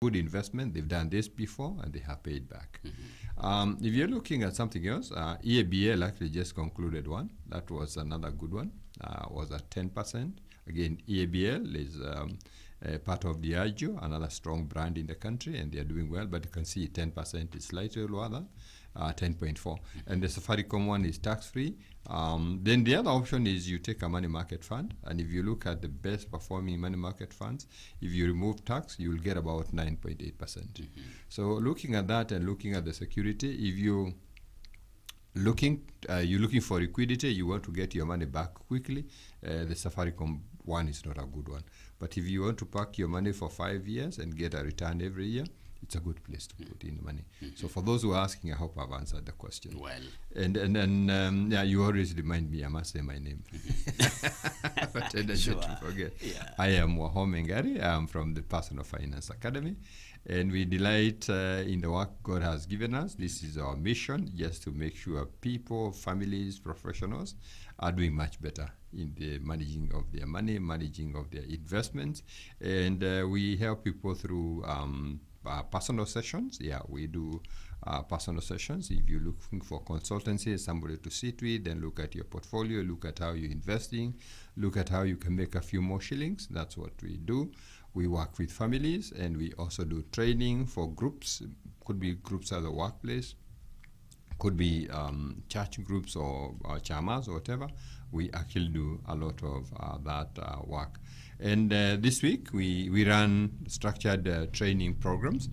good investment. They've done this before and they have paid back. If you're looking at something else, EABL actually just concluded one. That was another good one. Was at 10%. Again, EABL is part of Diageo, another strong brand in the country, and they are doing well. But you can see 10% is slightly lower than 10.4. And the Safaricom one is tax-free. Then the other option is you take a money market fund, and if you look at the best performing money market funds, if you remove tax, you will get about 9.8%. So looking at that and looking at the security, if you're looking for liquidity, you want to get your money back quickly, the Safaricom one is not a good one. But if you want to park your money for 5 years and get a return every year, it's a good place to put in money. So for those who are asking, I hope I've answered the question. Well. And yeah, you always remind me, I must say my name. But tendency to forget. Yeah. I am Wahome Ngari. I'm from the Personal Finance Academy. And we delight in the work God has given us. This is our mission, just to make sure people, families, professionals are doing much better in the managing of their money, managing of their investments. And we help people through personal sessions. Yeah, we do personal sessions. If you're looking for consultancy, somebody to sit with, then look at your portfolio, look at how you're investing, look at how you can make a few more shillings. That's what we do. We work with families, and we also do training for groups. Could be groups at the workplace, could be church groups or chamas or whatever. We actually do a lot of that work. And this week, we run structured training programs.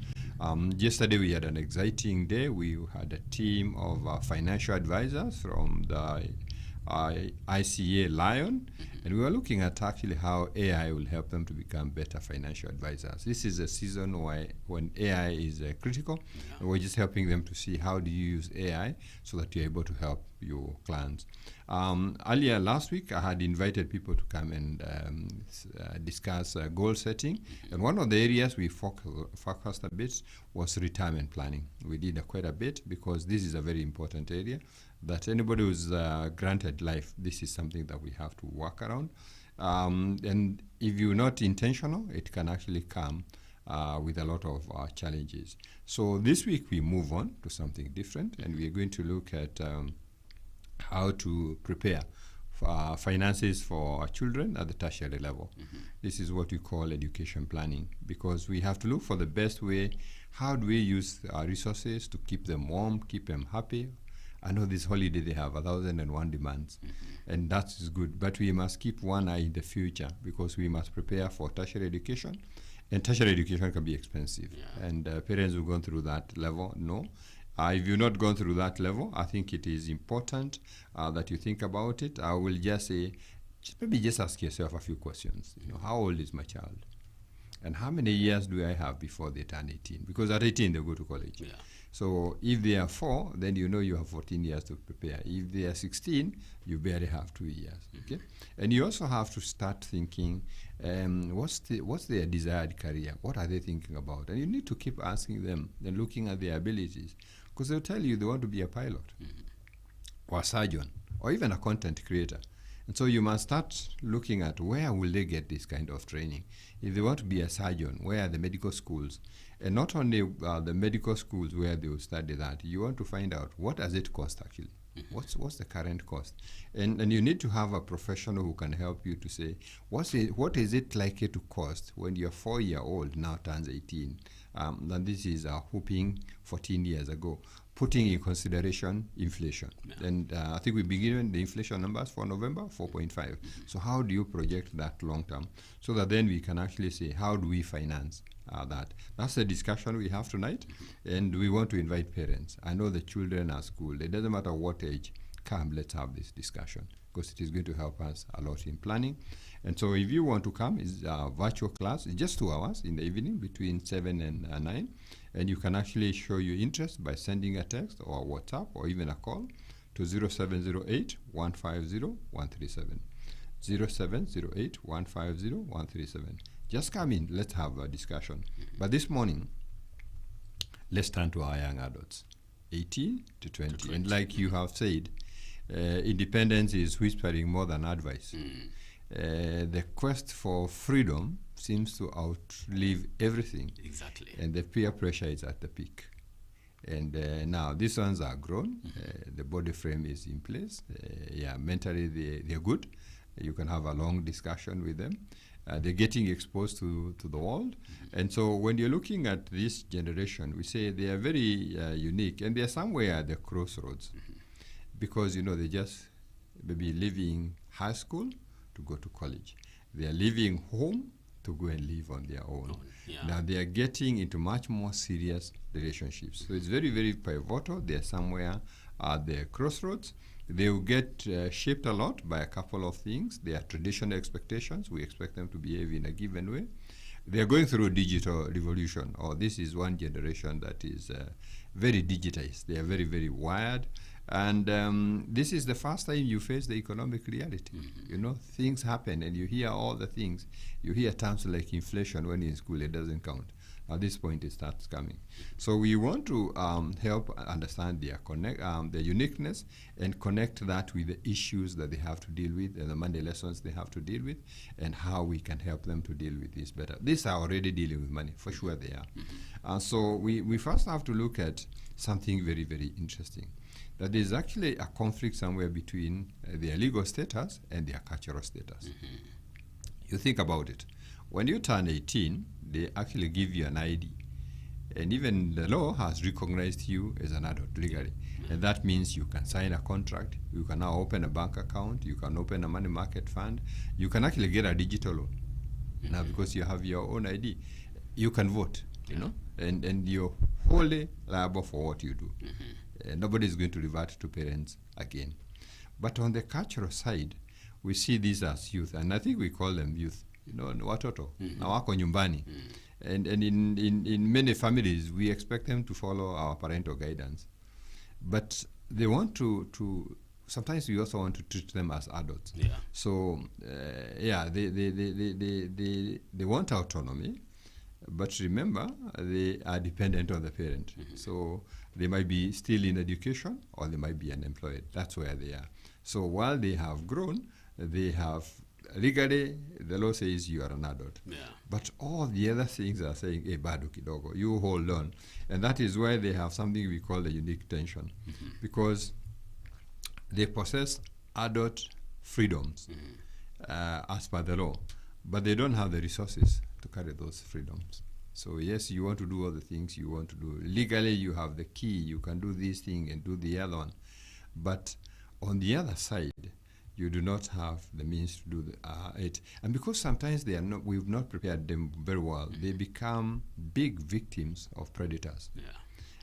Yesterday, we had an exciting day. We had a team of financial advisors from the ICA Lion, and we were looking at actually how AI will help them to become better financial advisors. This is a season when AI is critical, and we're just helping them to see how do you use AI so that you're able to help your clients. Earlier last week, I had invited people to come and discuss goal setting, and one of the areas we focused a bit was retirement planning. We did quite a bit because this is a very important area that anybody who's granted life, this is something that we have to work around. And if you're not intentional, it can actually come with a lot of challenges. So this week we move on to something different, and we're going to look at how to prepare finances for our children at the tertiary level. This is what we call education planning, because we have to look for the best way. How do we use our resources to keep them warm, keep them happy? I know this holiday they have 1,001 demands, and that is good. But we must keep one eye in the future, because we must prepare for tertiary education, and tertiary education can be expensive. And parents who've gone through that level know. If you've not gone through that level, I think it is important that you think about it. I will just say, maybe just ask yourself a few questions. You know, how old is my child? And how many years do I have before they turn 18? Because at 18, they go to college. Yeah. So if they are 4, then you know you have 14 years to prepare. If they are 16, you barely have 2 years. Okay, and you also have to start thinking, what's their desired career? What are they thinking about? And you need to keep asking them and looking at their abilities, because they'll tell you they want to be a pilot or a surgeon or even a content creator. And so you must start looking at where will they get this kind of training. If they want to be a surgeon, where are the medical schools? And not only the medical schools where they will study that, you want to find out what does it cost actually. What's the current cost? And you need to have a professional who can help you to say, what is it likely to cost when your 4-year-old now turns 18? And this is a whooping 14 years ago, putting in consideration inflation. And I think we've been given the inflation numbers for November, 4.5. So how do you project that long term? So that then we can actually say, how do we finance that? That's the discussion we have tonight. And we want to invite parents. I know the children are school. It doesn't matter what age. Come, let's have this discussion, because it is going to help us a lot in planning. And so if you want to come, it's a virtual class. It's just 2 hours in the evening between 7 and 9. And you can actually show your interest by sending a text or a WhatsApp or even a call to 0708 150 137. 0708 150 137. Just come in. Let's have a discussion. But this morning, let's turn to our young adults, 18 to 20. And like you have said, independence is whispering more than advice. the quest for freedom seems to outlive everything. Exactly. And the peer pressure is at the peak. And now these ones are grown. The body frame is in place. Mentally they're good. You can have a long discussion with them. They're getting exposed to the world. And so when you're looking at this generation, we say they are very unique, and they're somewhere at the crossroads. Because, they just maybe leaving high school to go to college. They are leaving home to go and live on their own. Now they are getting into much more serious relationships. So it's very, very pivotal. They are somewhere at the crossroads. They will get shaped a lot by a couple of things. Their traditional expectations. We expect them to behave in a given way. They are going through a digital revolution. This is one generation that is very digitized. They are very, very wired. And this is the first time you face the economic reality. Things happen and you hear all the things. You hear terms like inflation when in school, it doesn't count. At this point, it starts coming. So we want to help understand their uniqueness and connect that with the issues that they have to deal with and the money lessons they have to deal with and how we can help them to deal with this better. These are already dealing with money, for sure they are. So we first have to look at something very, very interesting. That there's actually a conflict somewhere between their legal status and their cultural status. You think about it. When you turn 18, they actually give you an ID. And even the law has recognized you as an adult legally. And that means you can sign a contract, you can now open a bank account, you can open a money market fund, you can actually get a digital loan. Now because you have your own ID, you can vote, and you're wholly liable for what you do. Nobody is going to revert to parents again. But on the cultural side, we see these as youth, and I think we call them youth. Watoto, na wako nyumbani. And in many families, we expect them to follow our parental guidance. But they want to sometimes we also want to treat them as adults. So, they want autonomy. But remember, they are dependent on the parent. So they might be still in education or they might be unemployed. That's where they are. So while they have grown, they have legally, the law says you are an adult. But all the other things are saying, hey, bado kidogo, you hold on. And that is why they have something we call a unique tension. Because they possess adult freedoms as per the law, but they don't have the resources to carry those freedoms. So yes, you want to do all the things you want to do. Legally, you have the key. You can do this thing and do the other one. But on the other side, you do not have the means to do it. And because sometimes we've not prepared them very well, they become big victims of predators.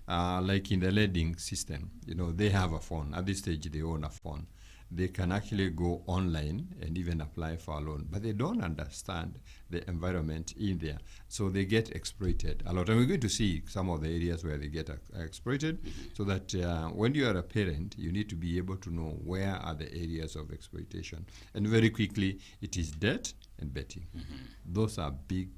Like in the lending system, they have a phone. At this stage, they own a phone. They can actually go online and even apply for a loan, but they don't understand the environment in there. So they get exploited a lot. And we're going to see some of the areas where they get exploited, so that when you are a parent, you need to be able to know where are the areas of exploitation. And very quickly, it is debt and betting. Those are big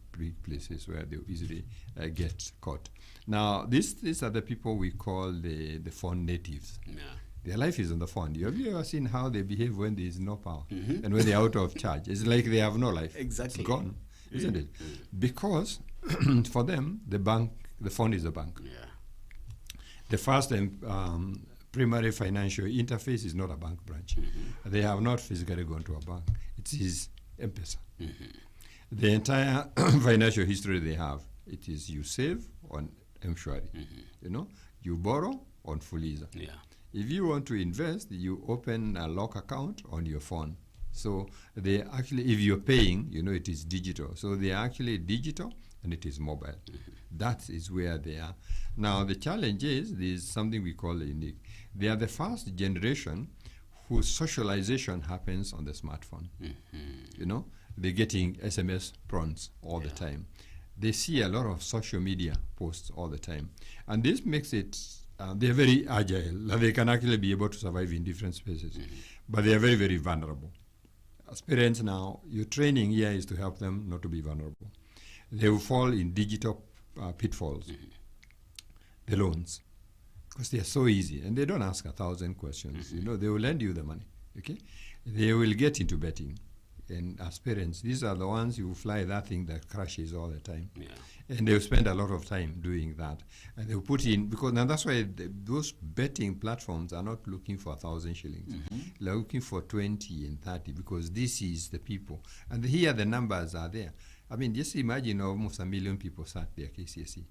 places where they easily get caught. Now, these are the people we call the phone natives. Their life is on the phone. Have you ever seen how they behave when there is no power and when they're out of charge? It's like they have no life. Exactly. It's gone, isn't it? Because for them, the phone is a bank. The first primary financial interface is not a bank branch. They have not physically gone to a bank. It is M-Pesa. The entire financial history they have, it is you save on M-Shwari. You borrow on Fuliza. If you want to invest, you open a lock account on your phone. So they actually, if you're paying, it is digital. So they are actually digital and it is mobile. That is where they are. Now the challenge is, there's something we call unique. They are the first generation whose socialization happens on the smartphone. They're getting SMS prompts all the time. They see a lot of social media posts all the time. And this makes it they're very agile. They can actually be able to survive in different spaces. But they are very, very vulnerable. As parents now, your training here is to help them not to be vulnerable. They will fall in digital pitfalls. The loans. Because they are so easy. And they don't ask 1,000 questions. They will lend you the money. Okay? They will get into betting. And as parents, these are the ones who fly that thing that crashes all the time. Yeah. And they'll spend a lot of time doing that. And they'll put in, because now that's why those betting platforms are not looking for 1,000 shillings. They're looking for 20 and 30, because this is the people. And here the numbers are there. I mean, just imagine almost 1 million people sat their KCSE.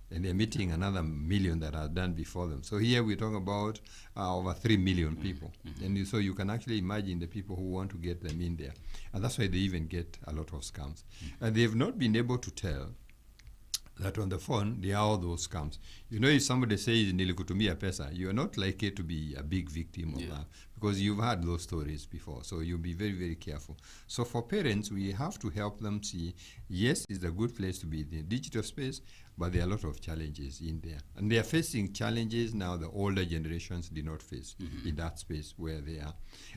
And they're meeting another 1 million that are done before them. So here we're talking about over 3 million people. And so you can actually imagine the people who want to get them in there. And that's why they even get a lot of scams. And they've not been able to tell that on the phone, there are all those scams. You know, if somebody says, nilikutumia pesa, you are not likely to be a big victim of that, because you've had those stories before. So you'll be very, very careful. So for parents, we have to help them see, yes, it's a good place to be in the digital space, but there are a lot of challenges in there. And they are facing challenges now the older generations did not face in that space where they are.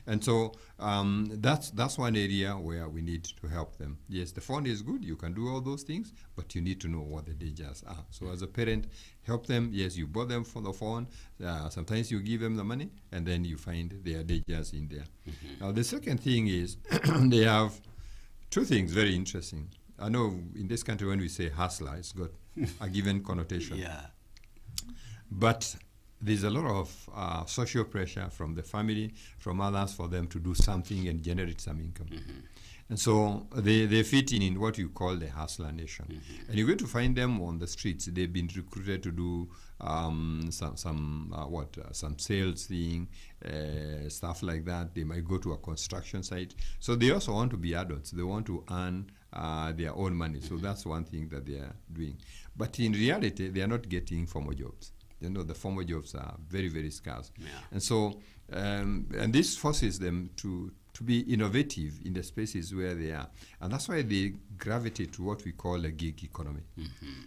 And so that's one area where we need to help them. Yes, the phone is good, you can do all those things, but you need to know what the dangers are. So as a parent, help them. Yes, you bought them for the phone. Sometimes you give them the money, and then you find there are dangers in there. Now, the second thing is they have two things very interesting. I know in this country when we say hustler, it's got a given connotation. Yeah. But there's a lot of social pressure from the family, from others, for them to do something and generate some income. And so they fit in what you call the hustler nation. And you're going to find them on the streets. They've been recruited to do some sales thing, stuff like that. They might go to a construction site. So they also want to be adults. They want to earn their own money. So that's one thing that they are doing. But in reality, they are not getting formal jobs. You know, the formal jobs are very, very scarce. And so, and this forces them to be innovative in the spaces where they are. And that's why they gravitate to what we call a gig economy.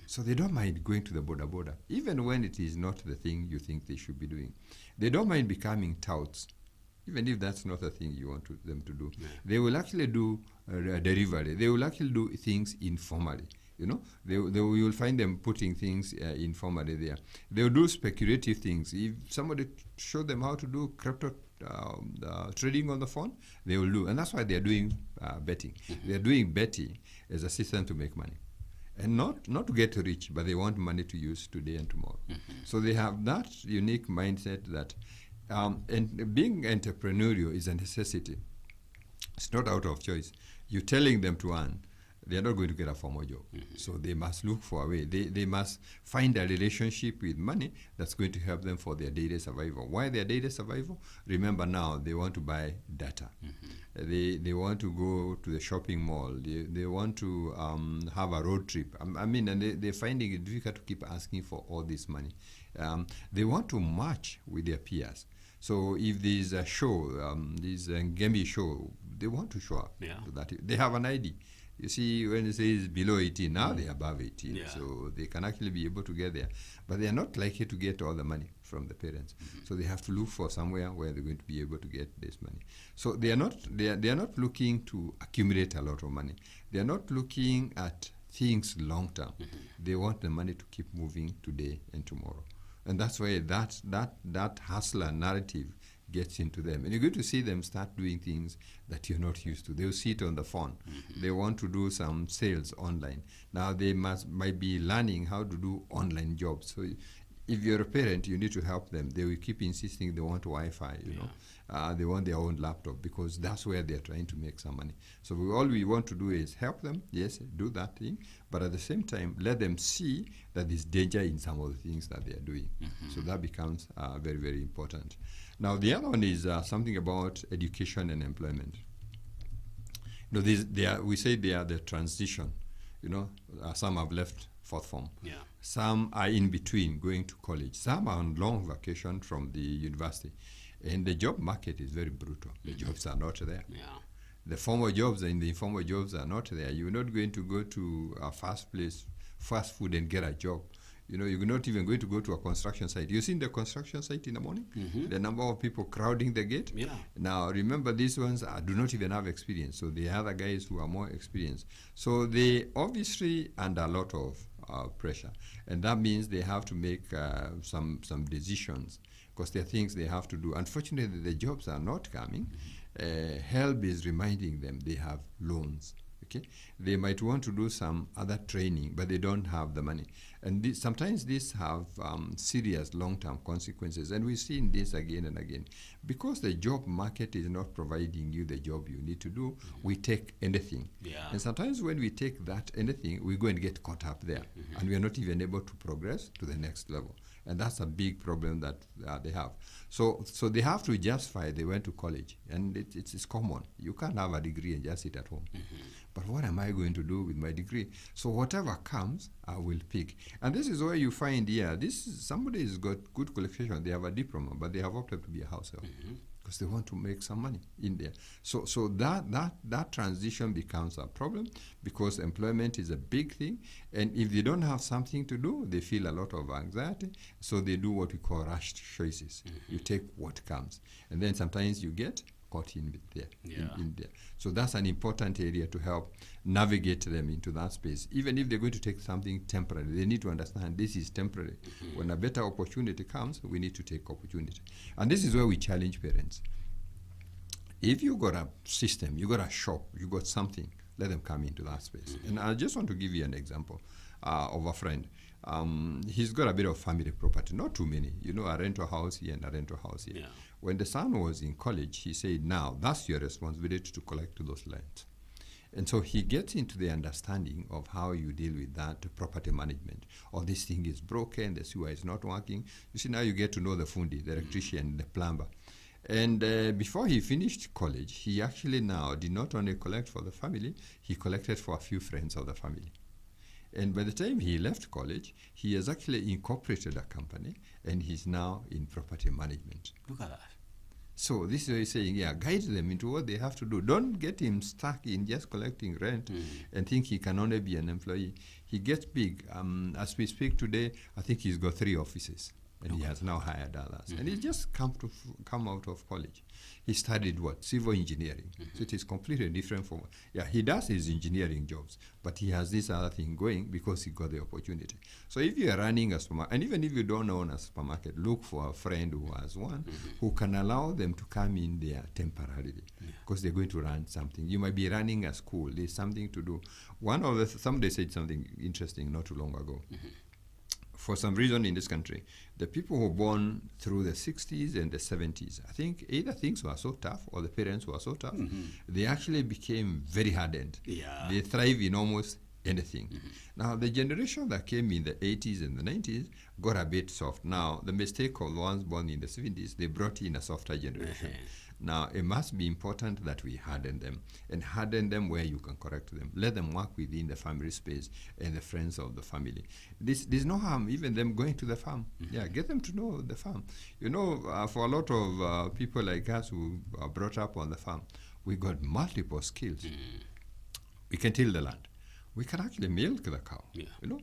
So they don't mind going to the border, even when it is not the thing you think they should be doing. They don't mind becoming touts, even if that's not a thing you want them to do. They will actually do delivery. They will actually do things informally. You know, you will find them putting things informally there. They will do speculative things. If somebody showed them how to do crypto trading on the phone, they will do. And that's why they are doing betting. They are doing betting as a system to make money. And not to get rich, but they want money to use today and tomorrow. So they have that unique mindset that, and being entrepreneurial is a necessity. It's not out of choice. You're telling them to earn. They are not going to get a formal job. So they must look for a way. They must find a relationship with money that's going to help them for their daily survival. Why their daily survival? Remember now, they want to buy data. They want to go to the shopping mall. They want to have a road trip. I mean, and they're finding it difficult to keep asking for all this money. They want to match with their peers. So if there's a show, this Ngemi show, they want to show up. To that. They have an ID. You see, when it says below 18, now they're above 18. So they can actually be able to get there. But they are not likely to get all the money from the parents. So they have to look for somewhere where they're going to be able to get this money. So they are not looking to accumulate a lot of money. They are not looking at things long term. They want the money to keep moving today and tomorrow. And that's why that hustler narrative gets into them. And you're going to see them start doing things that you're not used to. They'll sit on the phone. They want to do some sales online. Now they might be learning how to do online jobs. So if you're a parent, you need to help them. They will keep insisting they want Wi-Fi, you know. They want their own laptop because that's where they're trying to make some money. So all we want to do is help them, yes, do that thing, but at the same time, let them see that there's danger in some of the things that they are doing. So that becomes very, very important. Now, the other one is something about education and employment. You know, we say they are the transition. You know, some have left fourth form. Some are in between going to college. Some are on long vacation from the university. And the job market is very brutal. The jobs are not there. The formal jobs and the informal jobs are not there. You're not going to go to a fast food and get a job. You know, you're not even going to go to a construction site. You've seen the construction site in the morning? The number of people crowding the gate? Now, remember, these ones do not even have experience. So the other guys who are more experienced. So they obviously under a lot of pressure. And that means they have to make some decisions, because there are things they have to do. Unfortunately, the jobs are not coming. HELB is reminding them they have loans. Okay, they might want to do some other training, but they don't have the money. And sometimes these have serious long-term consequences. And we've seen this again and again. Because the job market is not providing you the job you need to do, we take anything. Yeah. And sometimes when we take that anything, we go and get caught up there. And we are not even able to progress to the next level. And that's a big problem that they have. So they have to justify they went to college. And it's common. You can't have a degree and just sit at home. But what am I going to do with my degree? So whatever comes, I will pick. And this is where you find, somebody has got good qualification. They have a diploma, but they have opted to be a house help because they want to make some money in there. So that transition becomes a problem, because employment is a big thing. And if they don't have something to do, they feel a lot of anxiety. So they do what we call rushed choices. You take what comes. And then sometimes you get caught in there. So that's an important area to help navigate them into that space. Even if they're going to take something temporary, they need to understand this is temporary. When a better opportunity comes, we need to take opportunity. And this is where we challenge parents. If you got a system, you got a shop, you got something, let them come into that space. And I just want to give you an example of a friend. He's got a bit of family property, not too many, a rental house here and a rental house here. When the son was in college, he said, now that's your responsibility to collect those lands. And so he gets into the understanding of how you deal with that property management. Or this thing is broken, the sewer is not working. You see, now you get to know the fundi, the electrician, the plumber. And before he finished college, he actually now did not only collect for the family, he collected for a few friends of the family. And by the time he left college, he has actually incorporated a company, and he's now in property management. Look at that. So this is what he's saying, guide them into what they have to do. Don't get him stuck in just collecting rent and think he can only be an employee. He gets big. As we speak today, I think he's got 3 offices. And he has now hired others. And he's just come out of college. He studied what? Civil engineering. So it is completely different from... he does his engineering jobs, but he has this other thing going because he got the opportunity. So if you are running a supermarket, and even if you don't own a supermarket, look for a friend who has one, who can allow them to come in there temporarily, because they're going to run something. You might be running a school. There's something to do. Somebody said something interesting not too long ago. For some reason in this country, the people who were born through the 60s and the 70s, I think either things were so tough or the parents were so tough, they actually became very hardened. They thrive in almost anything. Now, the generation that came in the 80s and the 90s got a bit soft. Now, the mistake of the ones born in the 70s, they brought in a softer generation. Now, it must be important that we harden them, and harden them where you can correct them. Let them work within the family space and the friends of the family. There's no harm even them going to the farm. Get them to know the farm. For a lot of people like us who are brought up on the farm, we got multiple skills. We can till the land. We can actually milk the cow.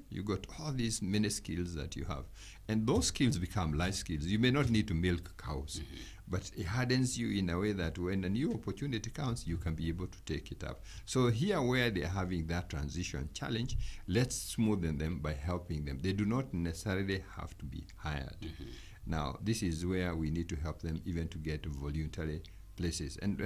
You got all these many skills that you have. And those skills become life skills. You may not need to milk cows, but it hardens you in a way that when a new opportunity comes, you can be able to take it up. So here where they're having that transition challenge, let's smoothen them by helping them. They do not necessarily have to be hired. Now, this is where we need to help them even to get voluntary places. And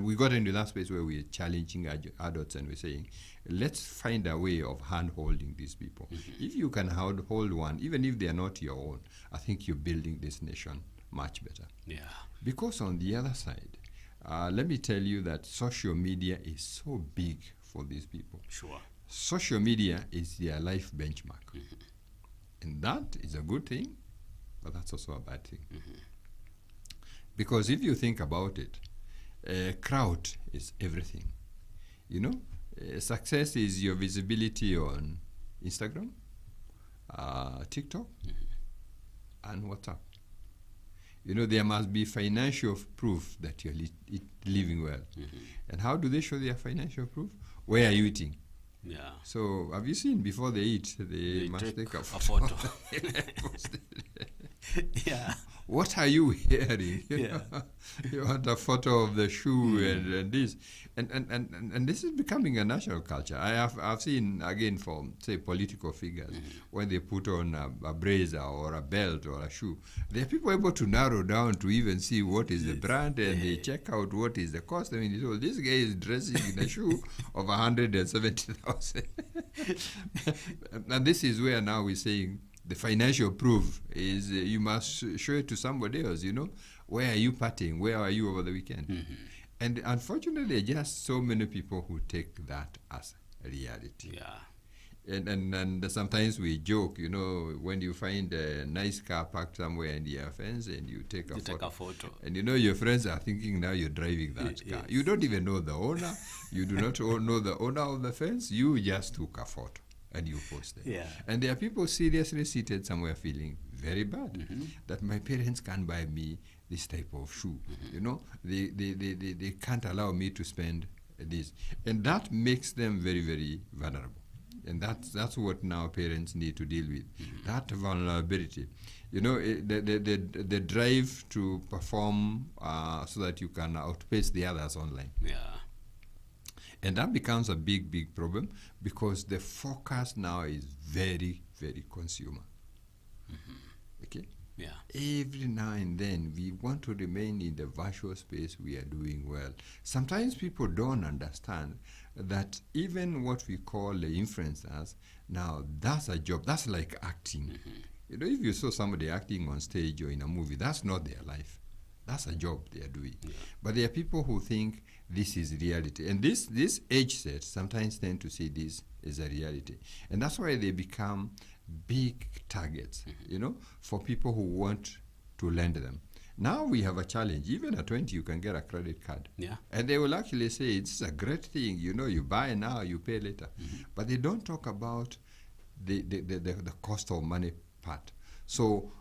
we got into that space where we're challenging adults and we're saying, let's find a way of hand-holding these people. If you can hold one, even if they're not your own, I think you're building this nation much better. Because on the other side, let me tell you that social media is so big for these people. Social media is their life benchmark. And that is a good thing, but that's also a bad thing. Because if you think about it, crowd is everything. Success is your visibility on Instagram, TikTok, and WhatsApp. There must be financial proof that you're living well. And how do they show their financial proof? Where are you eating? So have you seen before they eat, they must take a photo. Yeah. What are you wearing? Yeah. You want a photo of the shoe and this. And this is becoming a national culture. I've seen, again, for, say, political figures, when they put on a blazer or a belt or a shoe, there are people able to narrow down to even see what is the brand, and they check out what is the cost. I mean, so this guy is dressing in a shoe of 170,000. And this is where now we're saying, the financial proof is you must show it to somebody else, Where are you partying? Where are you over the weekend? And unfortunately, just so many people who take that as a reality. Yeah. And sometimes we joke, when you find a nice car parked somewhere in the fence and you take a photo. And your friends are thinking now you're driving that car. You don't even know the owner. You do not know the owner of the fence. You just took a photo and you posted. Yeah. And there are people seriously seated somewhere feeling very bad that my parents can't buy me this type of shoe. They can't allow me to spend this. And that makes them very, very vulnerable. And that's what now parents need to deal with, that vulnerability. The drive to perform so that you can outpace the others online. Yeah. And that becomes a big, big problem because the focus now is very, very consumer. Okay? Yeah. Every now and then, we want to remain in the virtual space we are doing well. Sometimes people don't understand that even what we call the influencers, now that's a job. That's like acting. If you saw somebody acting on stage or in a movie, that's not their life. That's a job they are doing. Yeah. But there are people who think this is reality. And this age set sometimes tend to see this as a reality. And that's why they become big targets, for people who want to lend them. Now we have a challenge. Even at 20, you can get a credit card. Yeah. And they will actually say, it's a great thing. You buy now, you pay later. But they don't talk about the cost of money part. So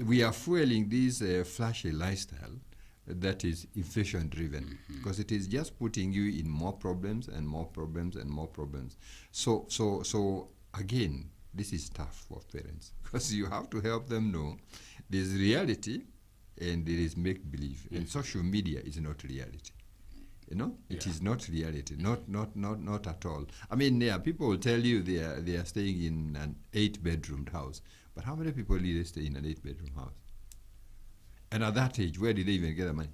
we are fueling this flashy lifestyle that is inflation driven, because it is just putting you in more problems and more problems and more problems. So again, this is tough for parents, because you have to help them know there's reality and there is make believe. And social media is not reality. It is not reality, not at all. I mean, people will tell you they are staying in an 8-bedroom house, but how many people really stay in an 8-bedroom house? And at that age, where did they even get the money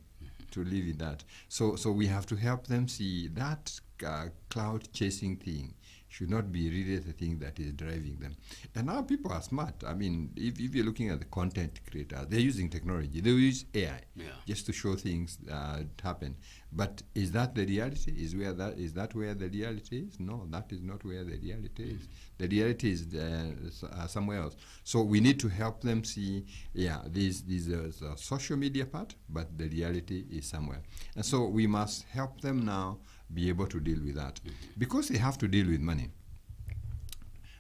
to live in that? So we have to help them see that cloud chasing thing should not be really the thing that is driving them. And now people are smart. I mean, if you're looking at the content creators, they're using technology. They use AI just to show things happen. But is that the reality? Is that where the reality is? No, that is not where the reality is. The reality is somewhere else. So we need to help them see, this is a social media part, but the reality is somewhere. And so we must help them now be able to deal with that. Because they have to deal with money,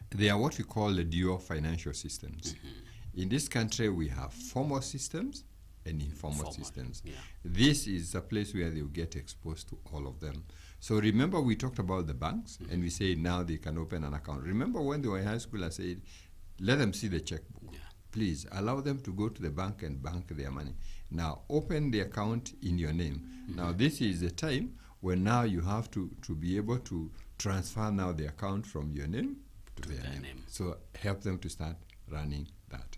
they are what we call the dual financial systems. In this country, we have formal systems and informal systems. Yeah. This is a place where they'll get exposed to all of them. So remember, we talked about the banks, and we say now they can open an account. Remember when they were in high school, I said, let them see the checkbook. Yeah. Please allow them to go to the bank and bank their money. Now open the account in your name. Now this is the time when now you have to be able to transfer now the account from your name to their name. So help them to start running that.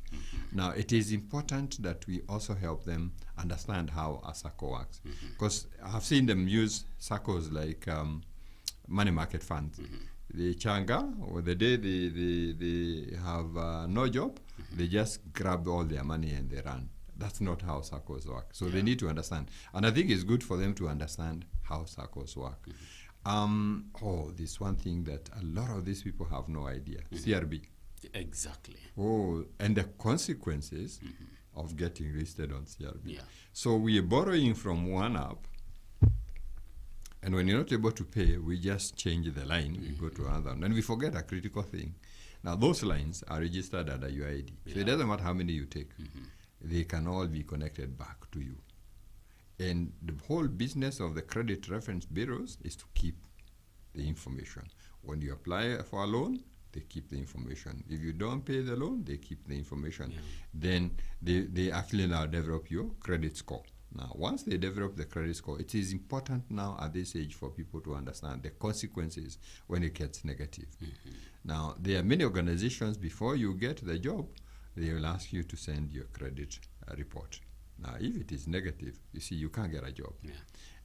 Now it is important that we also help them understand how a SACCO works, because I've seen them use SACCOs like money market funds. They changa, or the day they have no job, they just grab all their money and they run. That's not how SACCOs work. So they need to understand. And I think it's good for them to understand how SACCOs work. This one thing that a lot of these people have no idea. CRB. Exactly. And the consequences of getting listed on CRB. Yeah. So we are borrowing from one app, and when you're not able to pay, we just change the line, we go to another one, and we forget a critical thing. Now those lines are registered under your ID. So it doesn't matter how many you take. They can all be connected back to you. And the whole business of the credit reference bureaus is to keep the information. When you apply for a loan, they keep the information. If you don't pay the loan, they keep the information. Yeah. Then they actually now develop your credit score. Now, once they develop the credit score, it is important now at this age for people to understand the consequences when it gets negative. Now, there are many organizations, before you get the job, they will ask you to send your credit report. Now, if it is negative, you see, you can't get a job. Yeah.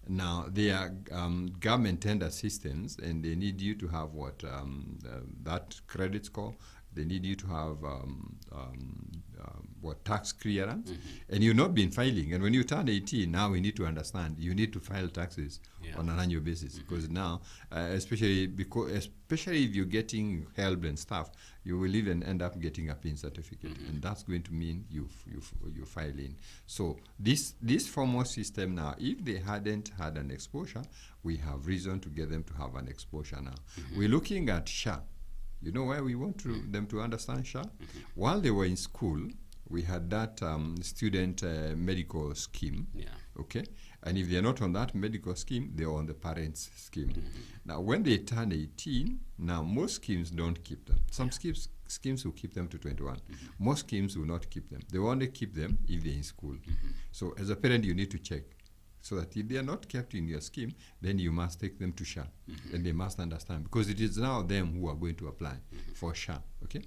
Now, they are government tender systems, and they need you to have that credit score. They need you to have tax clearance, and you've not been filing. And when you turn 18, now we need to understand you need to file taxes on an annual basis, because now, especially if you're getting help and stuff, you will even end up getting a PIN certificate, and that's going to mean you file in. So this formal system now, if they hadn't had an exposure, we have reason to get them to have an exposure now. We're looking at SHA. You know why we want them to understand SHA? While they were in school, we had that student medical scheme. Yeah. Okay, and if they're not on that medical scheme, they're on the parents' scheme. Now, when they turn 18, now most schemes don't keep them. Some schemes will keep them to 21. Most schemes will not keep them. They only keep them if they're in school. So as a parent, you need to check, so that if they are not kept in your scheme, then you must take them to SHA, and they must understand, because it is now them who are going to apply for SHA. Okay,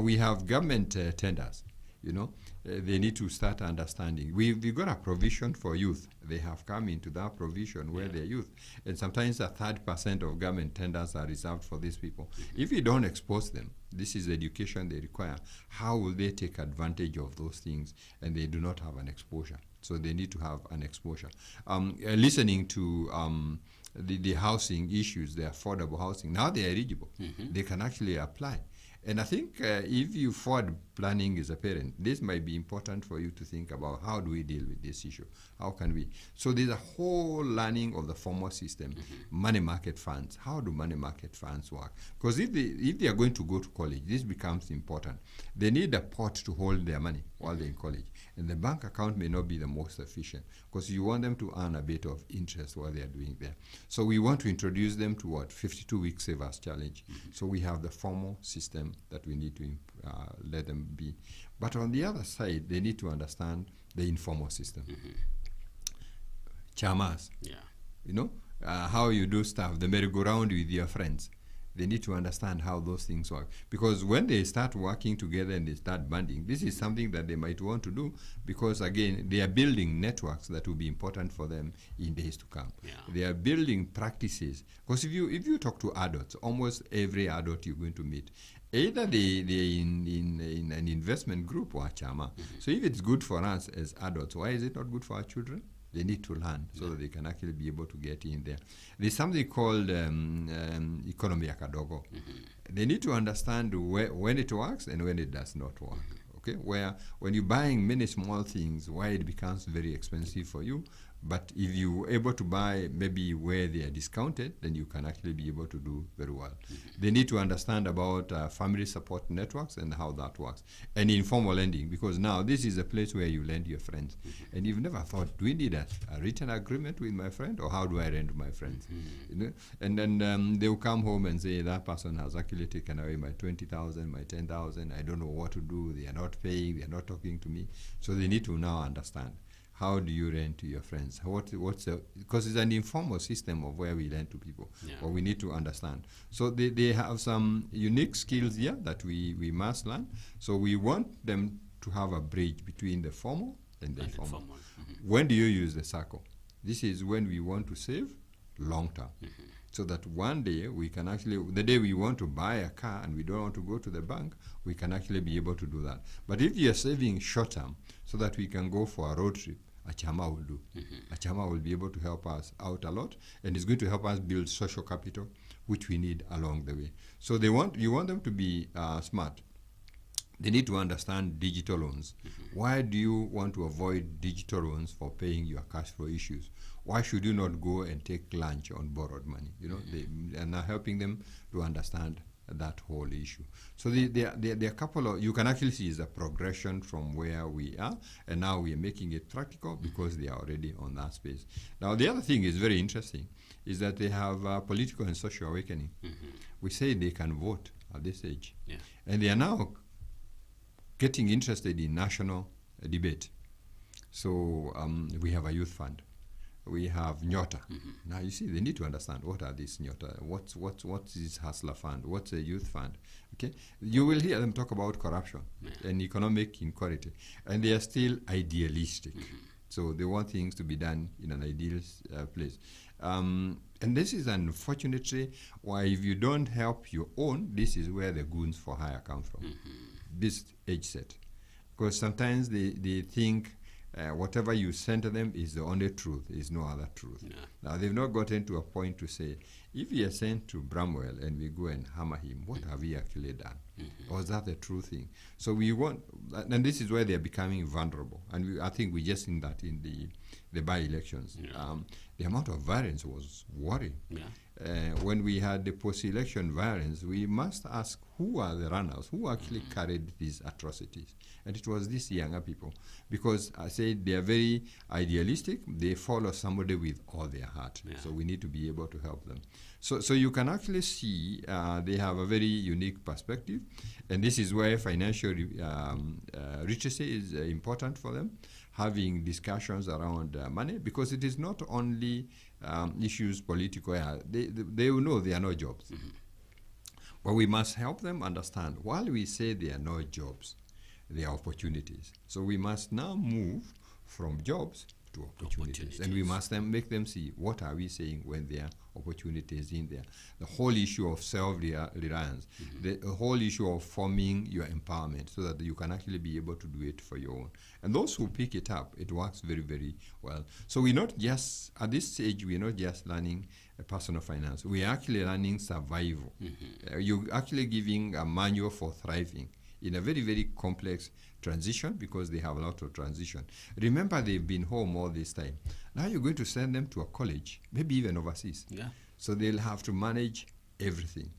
we have government tenders. You know, they need to start understanding. We've got a provision for youth. They have come into that provision where they're youth, and sometimes 30% of government tenders are reserved for these people. If you don't expose them, this is the education they require. How will they take advantage of those things? And they do not have an exposure. So they need to have an exposure. Listening to the housing issues, the affordable housing, now they are eligible. They can actually apply. And I think if you forward planning as a parent, this might be important for you to think about, how do we deal with this issue? How can we? So there's a whole learning of the formal system, money market funds. How do money market funds work? Because if they are going to go to college, this becomes important. They need a pot to hold their money while they're in college. And the bank account may not be the most efficient, because you want them to earn a bit of interest while they are doing there. So we want to introduce them to 52-week savers challenge. So we have the formal system that we need to let them be. But on the other side, they need to understand the informal system. Chamas, you know, how you do stuff, the merry-go-round with your friends. They need to understand how those things work. Because when they start working together and they start banding, this is something that they might want to do, because, again, they are building networks that will be important for them in days to come. They are building practices. Because if you talk to adults, almost every adult you're going to meet, either they're in an investment group or a chama. So if it's good for us as adults, why is it not good for our children? They need to learn so that they can actually be able to get in there. There's something called economy akadogo. They need to understand when it works and when it does not work. Okay, where when you're buying many small things, why it becomes very expensive for you. But if you're able to buy maybe where they are discounted, then you can actually be able to do very well. They need to understand about family support networks and how that works. And informal lending, because now this is a place where you lend your friends. And you've never thought, do we need a written agreement with my friend, or how do I lend my friends? You know? And then they'll come home and say, that person has actually taken away my 20,000, my 10,000. I don't know what to do. They are not paying. They are not talking to me. So they need to now understand. How do you lend to your friends? Because it's an informal system of where we lend to people, but we need to understand. So they have some unique skills here that we must learn. So we want them to have a bridge between the formal and the informal. When do you use the circle? This is when we want to save long term. So that one day we can actually, the day we want to buy a car and we don't want to go to the bank, we can actually be able to do that. But if you're saving short term so that we can go for a road trip, a chama will do. A chama will be able to help us out a lot, and it's going to help us build social capital, which we need along the way. So you want them to be smart. They need to understand digital loans. Why do you want to avoid digital loans for paying your cash flow issues? Why should you not go and take lunch on borrowed money? You know, they are now helping them to understand that whole issue. So there are a couple of, you can actually see is a progression from where we are, and now we are making it practical because they are already on that space. Now the other thing is very interesting, is that they have political and social awakening. We say they can vote at this age. Yeah. And they are now getting interested in national debate. So we have a youth fund. We have Nyota. Now you see, they need to understand what are these Nyota, what's this Hustler Fund, what's a youth fund. Okay, you will hear them talk about corruption and economic inequality, and they are still idealistic. So they want things to be done in an ideal place. And this is unfortunately why if you don't help your own, this is where the goons for hire come from. This age set, because sometimes they think whatever you send to them is the only truth, is no other truth. Yeah. Now, they've not gotten to a point to say, if we are sent to Bramwell and we go and hammer him, what have we actually done? Or is that the true thing? So we want, and this is where they are becoming vulnerable. And I think we just seen that in the by-elections. Yeah. The amount of violence was worrying. Yeah. When we had the post-election violence, we must ask who are the runners, who actually carried these atrocities. And it was these younger people. Because I said they are very idealistic. They follow somebody with all their heart. Yeah. So we need to be able to help them. So you can actually see they have a very unique perspective. And this is where financial literacy is important for them, having discussions around money, because it is not only issues political. They will know there are no jobs. But we must help them understand, while we say there are no jobs, there are opportunities. So we must now move from jobs to opportunities. And we must then make them see, what are we saying when there are opportunities in there? The whole issue of self-reliance, the whole issue of forming your empowerment so that you can actually be able to do it for your own. And those who pick it up, it works very, very well. So we're not just, at this stage, we're not just learning personal finance. We're actually learning survival. You're actually giving a manual for thriving in a very, very complex transition, because they have a lot of transition. Remember, they've been home all this time. Now you're going to send them to a college, maybe even overseas. Yeah. So they'll have to manage everything,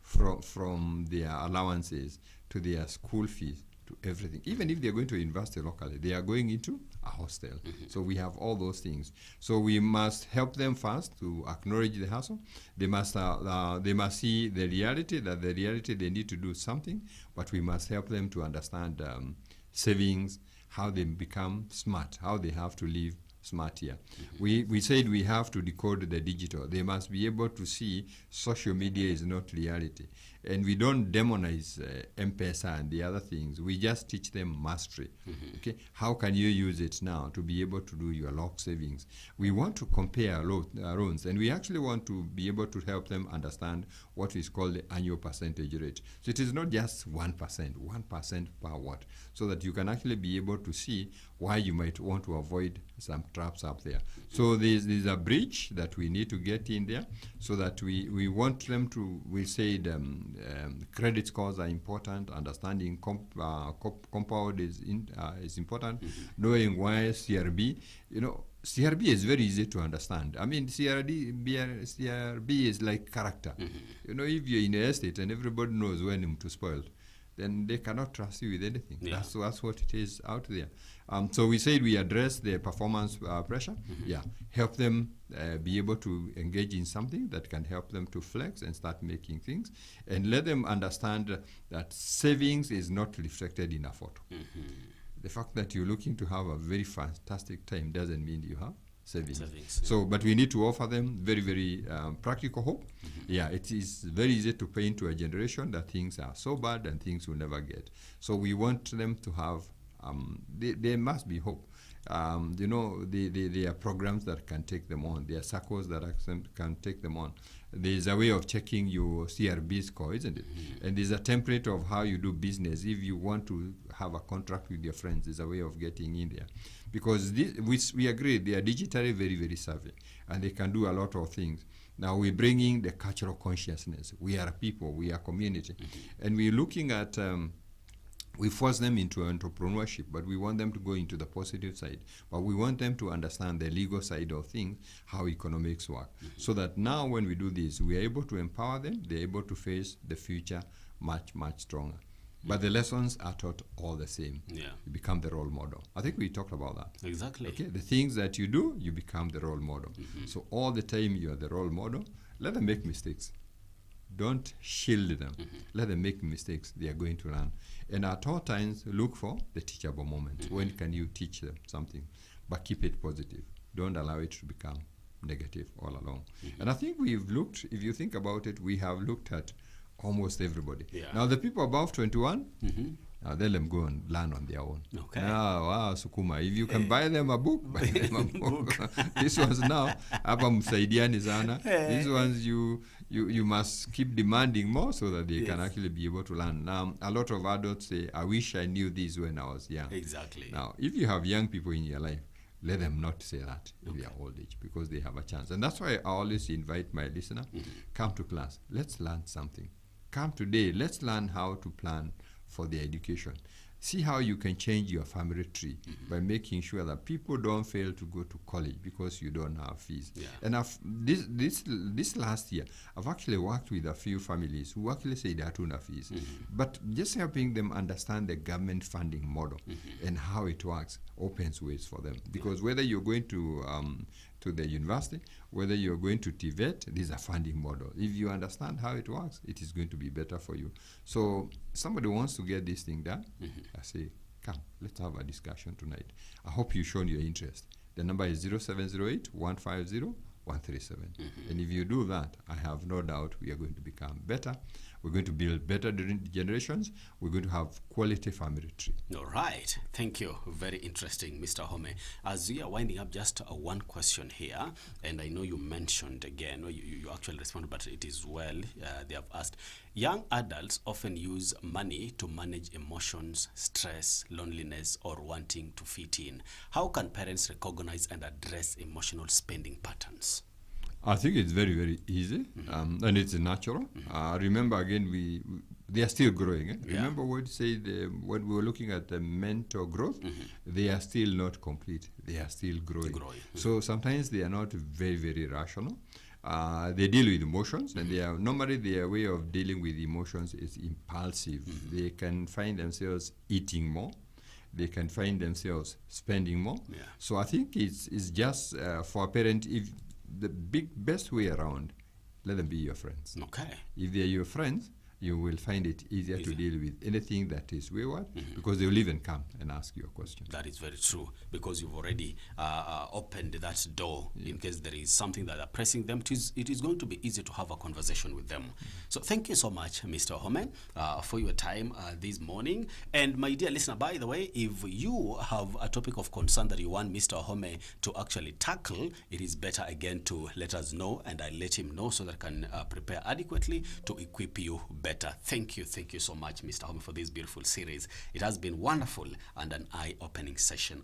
from their allowances to their school fees to everything. Even if they're going to university locally, they are going into a hostel. So we have all those things. So we must help them first to acknowledge the hustle. They must see the reality, that the reality they need to do something, but we must help them to understand savings, how they become smart, how they have to live smart here. We said we have to decode the digital. They must be able to see social media is not reality. And we don't demonize M-Pesa and the other things. We just teach them mastery. Okay, how can you use it now to be able to do your lock savings? We want to compare loans, and we actually want to be able to help them understand what is called the annual percentage rate. So it is not just 1%, 1% per what, so that you can actually be able to see why you might want to avoid some traps up there. So there's a bridge that we need to get in there, so that we want them to, we said credit scores are important, understanding compound is important, knowing why CRB, CRB is very easy to understand. I mean, CRB is like character. If you're in a estate and everybody knows when to spoil, then they cannot trust you with anything. Yeah. That's what it is out there. So we said we address the performance pressure. Yeah, help them be able to engage in something that can help them to flex and start making things, and let them understand that savings is not reflected in a photo. The fact that you're looking to have a very fantastic time doesn't mean you have savings. So, but we need to offer them very, very practical hope. Yeah, it is very easy to paint to a generation that things are so bad and things will never get. So we want them to have, there must be hope. There are programs that can take them on. There are circles that can take them on. There's a way of checking your CRB score, isn't it? And there's a template of how you do business. If you want to have a contract with your friends, there's a way of getting in there. Because we agree, they are digitally very, very savvy, and they can do a lot of things. Now we're bringing the cultural consciousness. We are people, we are community. And we're looking at, we force them into entrepreneurship, but we want them to go into the positive side. But we want them to understand the legal side of things, how economics work. So that now when we do this, we are able to empower them, they're able to face the future much, much stronger. But the lessons are taught all the same. Yeah. You become the role model. I think we talked about that. Exactly. Okay, the things that you do, you become the role model. So all the time you are the role model. Let them make mistakes. Don't shield them. Let them make mistakes. They are going to learn. And at all times, look for the teachable moments. When can you teach them something? But keep it positive. Don't allow it to become negative all along. And I think we've looked, if you think about it, we have looked at almost everybody. Yeah. Now, the people above 21, now let them go and learn on their own. Okay. Now, sukuma. If you can buy them a book, buy them a book. These ones now, hapa msaidiani sana. These ones you must keep demanding more so that they can actually be able to learn. Now, a lot of adults say, I wish I knew this when I was young. Exactly. Now, if you have young people in your life, let them not say that in their old age, because they have a chance. And that's why I always invite my listener, come to class. Let's learn something. Come today. Let's learn how to plan for their education. See how you can change your family tree by making sure that people don't fail to go to college because you don't have fees. Yeah. And this last year, I've actually worked with a few families who actually say they don't have fees. But just helping them understand the government funding model and how it works opens ways for them. Because whether you're going to the university, whether you're going to TVET, this is a funding model. If you understand how it works, it is going to be better for you. So somebody wants to get this thing done, I say, come, let's have a discussion tonight. I hope you've shown your interest. The number is 0708-150-137. And if you do that, I have no doubt we are going to become better. We're going to build better generations. We're going to have quality family tree. All right. Thank you. Very interesting, Mr. Home. As we are winding up, just one question here. And I know you mentioned again, you actually responded, but it is well. They have asked, young adults often use money to manage emotions, stress, loneliness, or wanting to fit in. How can parents recognize and address emotional spending patterns? I think it's very, very easy, and it's natural. Remember, again, they are still growing. Yeah. Remember what said when we were looking at the mental growth, they are still not complete. They are still growing. So sometimes they are not very, very rational. They deal with emotions, and normally their way of dealing with emotions is impulsive. They can find themselves eating more. They can find themselves spending more. Yeah. So I think it's just for a parent, if the best way around, let them be your friends. Okay. If they're your friends, you will find it easier to deal with anything that is wayward, because they will even come and ask you a question. That is very true, because you've already opened that door. In case there is something that are pressing them, it is going to be easy to have a conversation with them. So thank you so much, Mr. Home, for your time this morning. And my dear listener, by the way, if you have a topic of concern that you want Mr. Home to actually tackle, it is better again to let us know, and I let him know so that I can prepare adequately to equip you better. Thank you so much, Mr. Home, for this beautiful series. It has been wonderful and an eye-opening session.